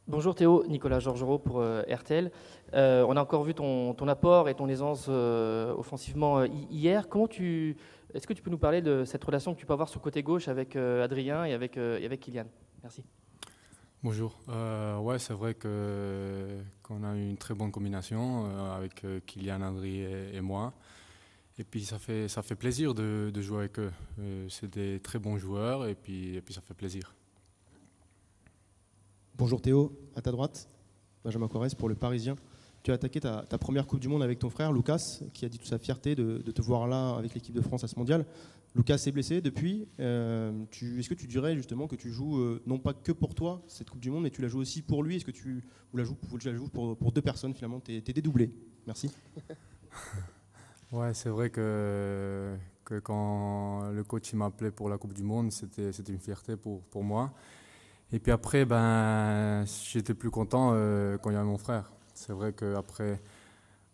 Bonjour Théo, Nicolas Georgerot pour RTL. On a encore vu ton apport et ton aisance offensivement hier. Est-ce que tu peux nous parler de cette relation que tu peux avoir sur le côté gauche avec Adrien et avec Kylian? Merci. Bonjour. Ouais, c'est vrai qu'on a eu une très bonne combinaison avec Kylian, Andri et moi. Et puis ça fait plaisir de jouer avec eux. C'est des très bons joueurs et puis ça fait plaisir. Bonjour Théo, à ta droite, Benjamin Corrèze pour le Parisien. Tu as attaqué ta première Coupe du Monde avec ton frère Lucas, qui a dit toute sa fierté de te voir là avec l'équipe de France à ce mondial. Lucas est blessé depuis. Est-ce que tu dirais justement que tu joues non pas que pour toi cette Coupe du Monde, mais tu la joues aussi pour lui? Est-ce que tu la joues pour deux personnes finalement? T'es dédoublé. Merci. Ouais, c'est vrai que quand le coach il m'a appelé pour la Coupe du Monde, c'était une fierté pour moi. Et puis après, ben, j'étais plus content quand il y avait mon frère. C'est vrai qu'après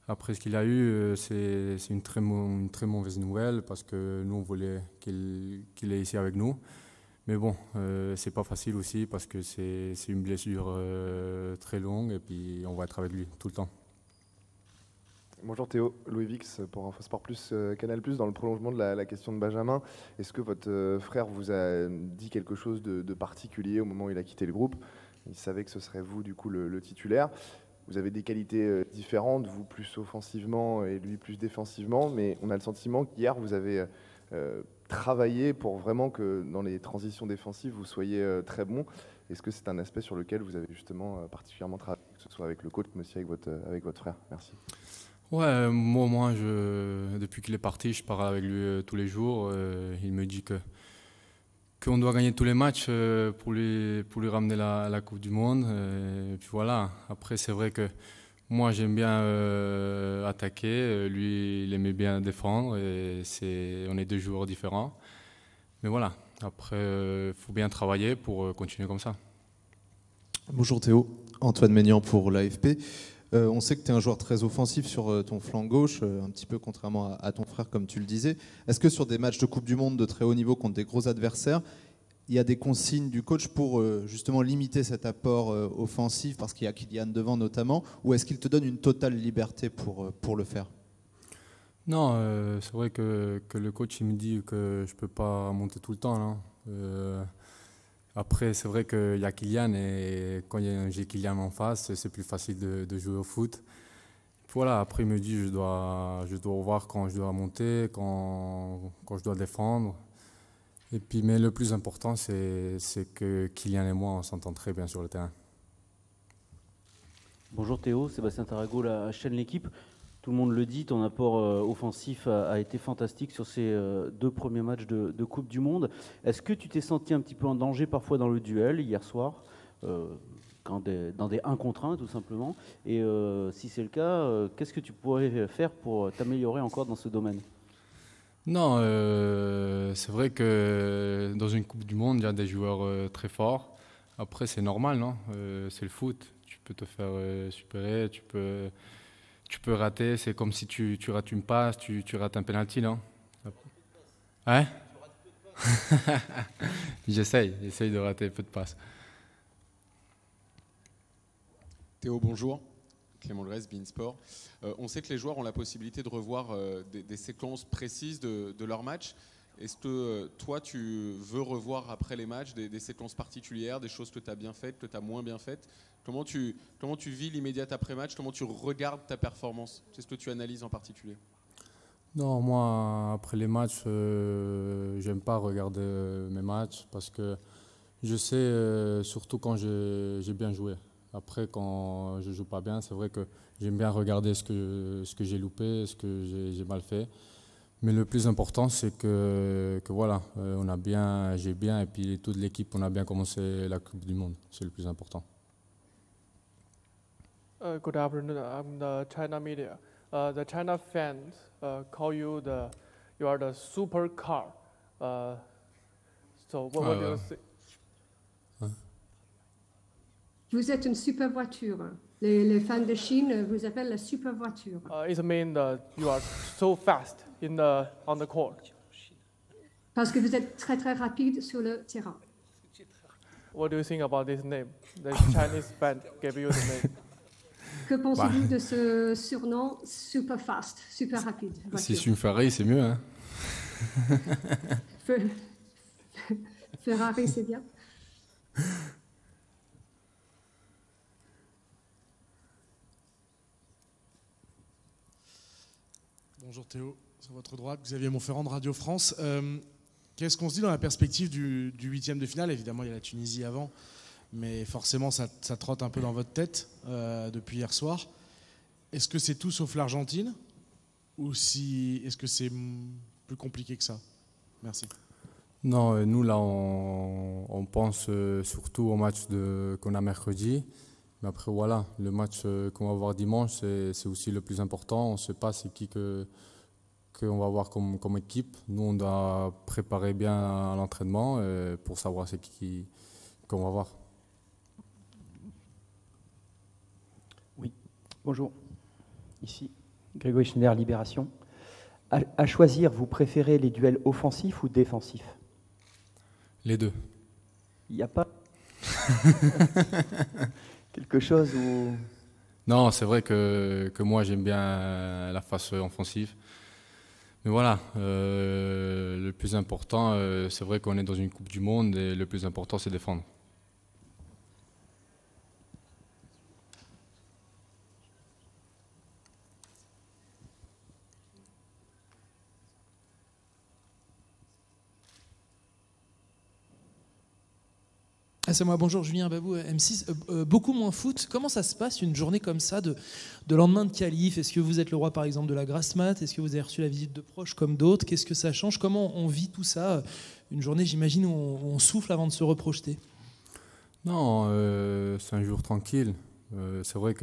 ce qu'il a eu, c'est une une très mauvaise nouvelle parce que nous, on voulait qu'il est ici avec nous. Mais bon, c'est pas facile aussi parce que c'est une blessure très longue et puis on va être avec lui tout le temps. Bonjour Théo, Louis Vix pour Infosport Plus, Canal Plus. Dans le prolongement de la question de Benjamin, est-ce que votre frère vous a dit quelque chose de particulier au moment où il a quitté le groupe? Il savait que ce serait vous du coup le titulaire. Vous avez des qualités différentes, vous plus offensivement et lui plus défensivement, mais on a le sentiment qu'hier vous avez travaillé pour vraiment que dans les transitions défensives vous soyez très bon. Est-ce que c'est un aspect sur lequel vous avez justement particulièrement travaillé, que ce soit avec le coach mais aussi avec votre frère? Merci. Ouais, moi depuis qu'il est parti, je parle avec lui tous les jours. Il me dit qu'on doit gagner tous les matchs pour lui ramener la Coupe du Monde. Et puis voilà. Après, c'est vrai que moi, j'aime bien attaquer. Lui, il aimait bien défendre. On est deux joueurs différents. Mais voilà. Après, il faut bien travailler pour continuer comme ça. Bonjour Théo, Antoine Maignan pour l'AFP. On sait que tu es un joueur très offensif sur ton flanc gauche, un petit peu contrairement à ton frère comme tu le disais. Est-ce que sur des matchs de Coupe du Monde de très haut niveau contre des gros adversaires, il y a des consignes du coach pour justement limiter cet apport offensif parce qu'il y a Kylian devant notamment, ou est-ce qu'il te donne une totale liberté pour le faire? Non, c'est vrai que le coach il me dit que je peux pas monter tout le temps, hein. Après, c'est vrai qu'il y a Kylian et quand j'ai Kylian en face, c'est plus facile de jouer au foot. Voilà, après il me dit je dois voir quand je dois monter, quand je dois défendre. Et puis, mais le plus important, c'est que Kylian et moi, on s'entend très bien sur le terrain. Bonjour Théo, Sébastien Tarago, la chaîne L'équipe. Tout le monde le dit, ton apport offensif a été fantastique sur ces deux premiers matchs de Coupe du Monde. Est-ce que tu t'es senti un petit peu en danger parfois dans le duel hier soir, dans des 1 contre 1 tout simplement? Et si c'est le cas, qu'est-ce que tu pourrais faire pour t'améliorer encore dans ce domaine? Non, c'est vrai que dans une Coupe du Monde, il y a des joueurs très forts. Après, c'est normal, non? C'est le foot. Tu peux te faire supérer, tu peux rater. C'est comme si tu rates une passe, tu rates un penalty, non? Hein? J'essaye de rater peu de passes. Théo, bonjour. Clément Lrez, Beansport. On sait que les joueurs ont la possibilité de revoir des séquences précises de leur match. Est-ce que toi, tu veux revoir après les matchs des séquences particulières, des choses que tu as bien faites, que tu as moins bien faites? Comment tu vis l'immédiat après-match? Comment tu regardes ta performance? Qu'est-ce que tu analyses en particulier? Non, moi, après les matchs, j'aime pas regarder mes matchs parce que je sais, surtout quand j'ai bien joué. Après, quand je joue pas bien, c'est vrai que j'aime bien regarder ce que j'ai loupé, ce que j'ai mal fait. Mais le plus important, c'est que voilà, j'ai bien, et puis toute l'équipe, on a bien commencé la Coupe du Monde. C'est le plus important. Good afternoon. I'm the China media. The China fans call you you are the super car. So what do you think? Vous êtes une super voiture. Les fans de Chine vous appellent la super voiture. It means you are so fast on the court. Parce que vous êtes très très rapide sur le terrain. What do you think about this name? The Chinese fan gave you the name. Que pensez-vous de ce surnom super fast, super rapide? Si c'est une Ferrari, c'est mieux. Hein. Ferrari, c'est bien. Bonjour Théo, sur votre droite, Xavier Montferrand de Radio France. Qu'est-ce qu'on se dit dans la perspective du huitième de finale? Évidemment, il y a la Tunisie avant, mais forcément, ça trotte un peu dans votre tête depuis hier soir. Est-ce que c'est tout sauf l'Argentine ou est-ce que c'est plus compliqué que ça? Merci. Non, nous là, on pense surtout au match qu'on a mercredi. Mais après, voilà, le match qu'on va voir dimanche, c'est aussi le plus important. On ne sait pas c'est qui qu'on va voir comme équipe. Nous, on doit préparer bien à l'entraînement pour savoir c'est qui qu'on va voir. Oui, bonjour. Ici, Grégory Schneider, Libération. À choisir, vous préférez les duels offensifs ou défensifs? Les deux. Il n'y a pas quelque chose où... Non, c'est vrai que moi, j'aime bien la phase offensive. Mais voilà, le plus important, c'est vrai qu'on est dans une Coupe du Monde et le plus important, c'est défendre. Ah, c'est moi, bonjour, Julien Babou, M6. Beaucoup moins foot. Comment ça se passe une journée comme ça de lendemain de qualif? Est-ce que vous êtes le roi par exemple de la grasse mat? Est-ce que vous avez reçu la visite de proches comme d'autres? Qu'est-ce que ça change? Comment on vit tout ça? Une journée, j'imagine, où on souffle avant de se reprojeter. Non, c'est un jour tranquille. C'est vrai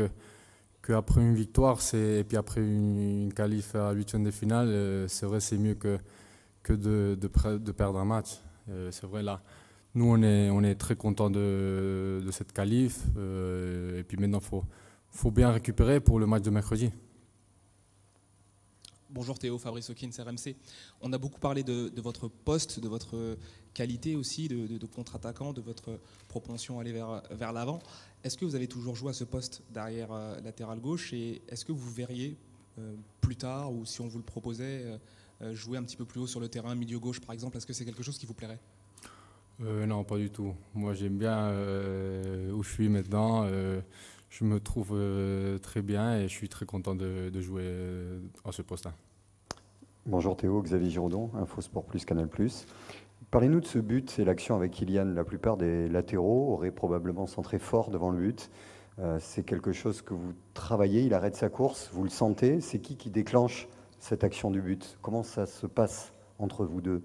qu'après une victoire et puis après une qualif à l'huitième de finale, c'est vrai c'est mieux que de perdre un match. C'est vrai là. Nous, on est très contents de cette qualif. Et puis maintenant, faut bien récupérer pour le match de mercredi. Bonjour Théo, Fabrice Hawkins, RMC. On a beaucoup parlé de votre poste, de votre qualité aussi, de contre-attaquant, de votre propension à aller vers l'avant. Est-ce que vous avez toujours joué à ce poste d'arrière latéral gauche et est-ce que vous verriez plus tard, ou si on vous le proposait, jouer un petit peu plus haut sur le terrain, milieu gauche par exemple? Est-ce que c'est quelque chose qui vous plairait? Non, pas du tout. Moi, j'aime bien où je suis maintenant. Je me trouve très bien et je suis très content de jouer à ce poste-là. Bonjour Théo, Xavier Giraudon, Info Sport Plus, Canal+. Parlez-nous de ce but, c'est l'action avec Kylian. La plupart des latéraux auraient probablement centré fort devant le but. C'est quelque chose que vous travaillez, il arrête sa course, vous le sentez. C'est qui déclenche cette action du but? Comment ça se passe entre vous deux?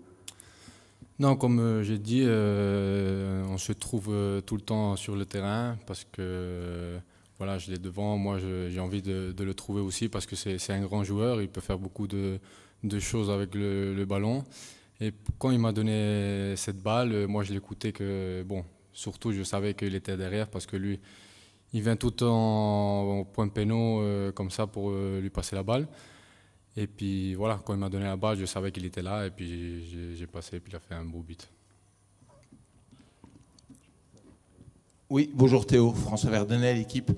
Non, comme j'ai dit, on se trouve tout le temps sur le terrain parce que voilà, je l'ai devant. Moi, j'ai envie de le trouver aussi parce que c'est un grand joueur. Il peut faire beaucoup de choses avec le ballon. Et quand il m'a donné cette balle, moi, je l'écoutais que, bon, surtout, je savais qu'il était derrière parce que lui, il vient tout en point pénal comme ça pour lui passer la balle. Et puis voilà, quand il m'a donné la balle, je savais qu'il était là et puis j'ai passé et puis il a fait un beau but. Oui, bonjour Théo, François Verdenel, équipe.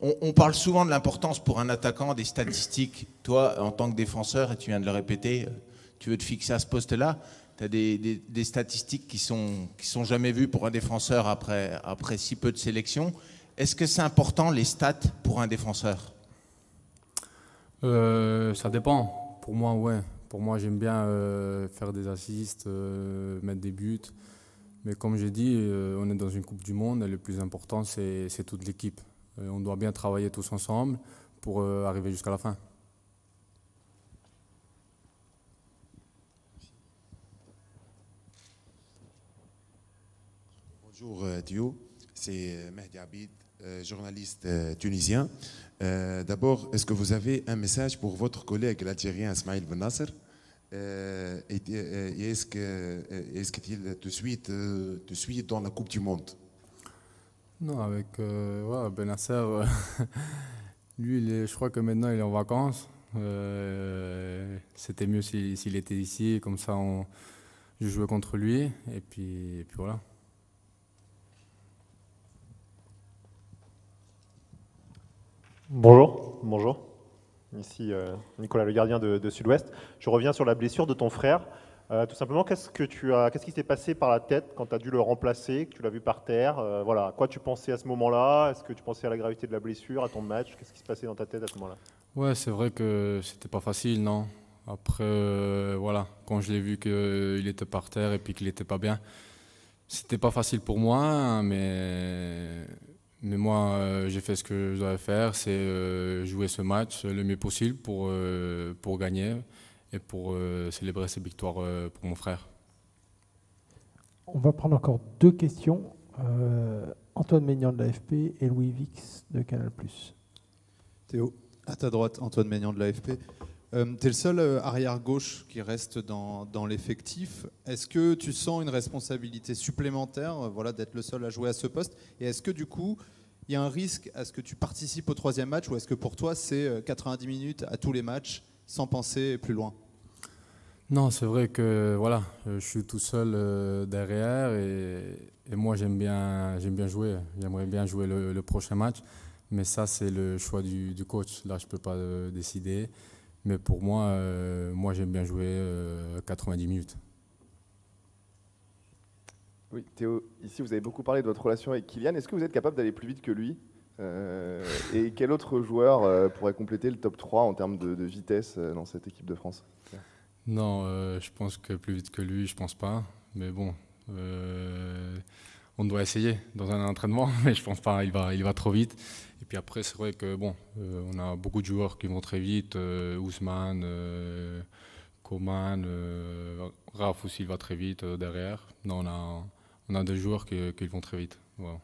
On parle souvent de l'importance pour un attaquant des statistiques. Toi, en tant que défenseur, et tu viens de le répéter, tu veux te fixer à ce poste-là, tu as des statistiques qui sont jamais vues pour un défenseur après si peu de sélections. Est-ce que c'est important les stats pour un défenseur ? Ça dépend. Pour moi, ouais. Pour moi, j'aime bien faire des assists, mettre des buts. Mais comme j'ai dit, on est dans une Coupe du Monde et le plus important, c'est toute l'équipe. On doit bien travailler tous ensemble pour arriver jusqu'à la fin. Bonjour Théo, c'est Mehdi Abid, journaliste tunisien. D'abord, est-ce que vous avez un message pour votre collègue l'Algérien Ismaïl Ben Nasser? Est-ce qu'il te suit dans la Coupe du Monde? Non, avec Ben Nasser, lui, je crois que maintenant il est en vacances. C'était mieux s'il était ici, comme ça je jouais contre lui. Et puis voilà. Bonjour, bonjour. Ici Nicolas, le gardien de Sud-Ouest. Je reviens sur la blessure de ton frère. Tout simplement, qu'est-ce qui s'est passé par la tête quand tu as dû le remplacer, que tu l'as vu par terre voilà, à quoi tu pensais à ce moment-là? Est-ce que tu pensais à la gravité de la blessure, à ton match? Qu'est-ce qui se passait dans ta tête à ce moment-là? Ouais, c'est vrai que c'était pas facile, non. Après, voilà, quand je l'ai vu qu'il était par terre et puis qu'il était pas bien, c'était pas facile pour moi, hein, mais moi, j'ai fait ce que je devais faire, c'est jouer ce match le mieux possible pour gagner et pour célébrer cette victoire pour mon frère. On va prendre encore 2 questions. Antoine Maignan de l'AFP et Louis Vix de Canal+. Théo, à ta droite, Antoine Maignan de l'AFP. Tu es le seul arrière-gauche qui reste dans l'effectif. Est-ce que tu sens une responsabilité supplémentaire voilà, d'être le seul à jouer à ce poste? Et est-ce que du coup, il y a un risque à ce que tu participes au 3e match, ou est-ce que pour toi, c'est 90 minutes à tous les matchs sans penser plus loin? Non, c'est vrai que voilà, je suis tout seul derrière et moi j'aime bien jouer. J'aimerais bien jouer le prochain match, mais ça c'est le choix du coach. Là, je peux pas décider. Mais pour moi, j'aime bien jouer 90 minutes. Oui, Théo, ici vous avez beaucoup parlé de votre relation avec Kylian. Est-ce que vous êtes capable d'aller plus vite que lui? Et quel autre joueur pourrait compléter le top 3 en termes de vitesse dans cette équipe de France? Non, je pense que plus vite que lui, je pense pas. Mais bon, on doit essayer dans un entraînement, mais je pense pas, il va trop vite. Et puis après, c'est vrai que bon, on a beaucoup de joueurs qui vont très vite. Ousmane, Coman, Raph aussi, il va très vite derrière. Non, on a 2 joueurs qui vont très vite. Voilà.